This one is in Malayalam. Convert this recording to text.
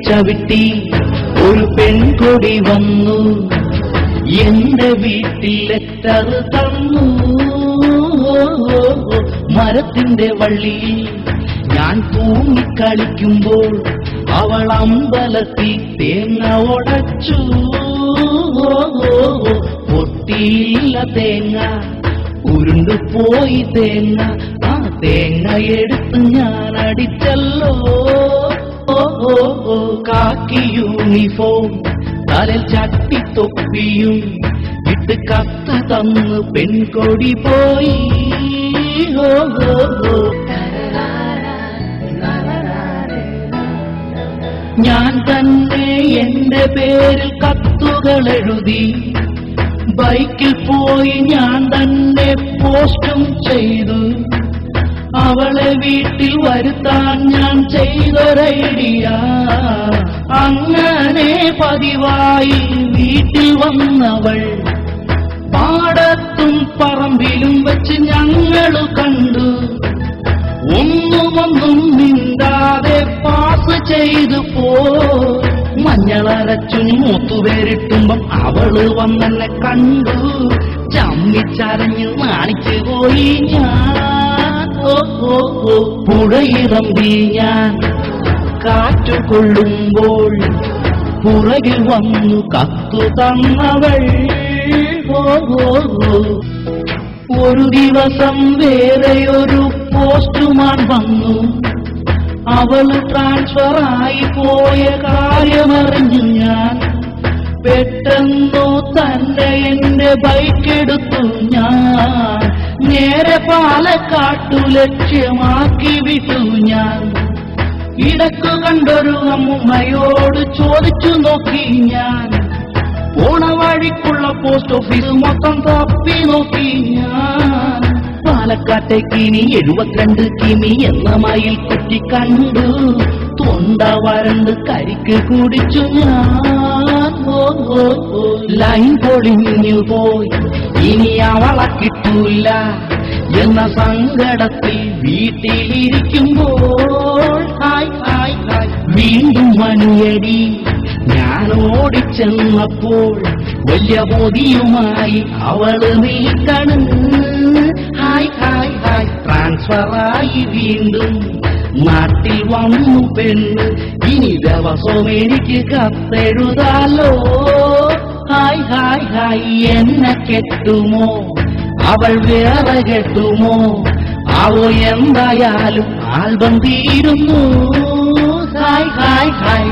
ചവിട്ടി ഒരു പെൺകൊടി വന്നു എന്റെ വീട്ടിൽ ലെറ്റർ തന്നു. മരത്തിന്റെ വള്ളിയിൽ ഞാൻ തൂങ്ങിക്കളിക്കുമ്പോൾ അവൾ അമ്പലത്തിൽ തേങ്ങ ഉടച്ചു. പൊട്ടിയില്ല തേങ്ങ, ഉരുണ്ടുപോയി തേങ്ങ. ആ തേങ്ങ എടുത്ത് ഞാൻ അടിച്ചല്ലോ. കാക്കി യൂണിഫോം തലയിൽ ചട്ടിത്തൊപ്പിയും ഇട്ട് കത്ത് തന്ന് പെൺകൊടി പോയി. ഞാൻ തന്നെ എന്റെ പേരിൽ കത്തുകൾ എഴുതി ബൈക്കിൽ പോയി ഞാൻ തന്നെ പോസ്റ്റും ചെയ്തു. അവളെ വീട്ടിൽ വരുത്താൻ ഞാൻ ചെയ്തൊരൈഡിയ. അങ്ങനെ പതിവായി വീട്ടിൽ വന്നവൾ പാടത്തും പറമ്പിലും വെച്ച് ഞങ്ങൾ കണ്ടു. ഒന്നും മിണ്ടാതെ പാസ് ചെയ്തു പോയി. മഞ്ഞളരച്ചു മൂത്തുപേരിട്ടുമ്പം അവള് വന്നെന്നെ കണ്ടു. ചമ്മിച്ചരഞ്ഞു നാണിച്ചു പോയി ഞാൻ. പുഴയിറമ്പി ഞാൻ കാറ്റുകൊള്ളുമ്പോൾ പുറകിൽ വന്നു കത്തു തന്നവൾ. ഒരു ദിവസം വേറെയൊരു പോസ്റ്റുമാൻ വന്നു. അവള് ട്രാൻസ്ഫറായി പോയ കാര്യമറിഞ്ഞു ഞാൻ. പെട്ടെന്നു തന്നെ എന്റെ ബൈക്കെടുത്തു ഞാൻ നേരെ പാലക്കാട്ടു ലക്ഷ്യമാക്കി വിട്ടു ഞാൻ. ഇടക്ക് കണ്ടൊരു അമ്മുമ്മയോട് ചോദിച്ചു നോക്കി ഞാൻ. ഓണ വഴിക്കുള്ള പോസ്റ്റ് ഓഫീസ് മൊത്തം തപ്പി നോക്കി ഞാൻ. പാലക്കാട്ടേക്ക് ഇനി 72 കിമി എന്ന മയിൽ കുറ്റി കണ്ടു. തൊണ്ട വരണ്ട് കരിക്ക് കുടിച്ചു ഞാൻ. ലൈൻ പൊളിഞ്ഞു പോയി, ഇനി അവളെ കിട്ടൂല എന്ന സങ്കടത്തിൽ വീട്ടിലിരിക്കുമ്പോൾ ഹായ് ഹായ് ഹായ് വീണ്ടും മണിയടി. ഞാൻ ഓടിച്ചെന്നപ്പോൾ വലിയ ബോധിയുമായി അവള് നീക്കണ്. ഹായ് ഹായ് ഹായ് ട്രാൻസ്ഫറായി വീണ്ടും നാട്ടിൽ വന്നു പെണ്ണ്. ഇനി ദിവസവും എനിക്ക് കത്തെഴുതാലോ. ഹായ് ഹായ് ഹായ് എന്നെ കെട്ടുമോ അവൾ വേറെ കെട്ടുമോ അവോ? എന്തായാലും ആൽബം തീരുന്നു. Hi hi hi.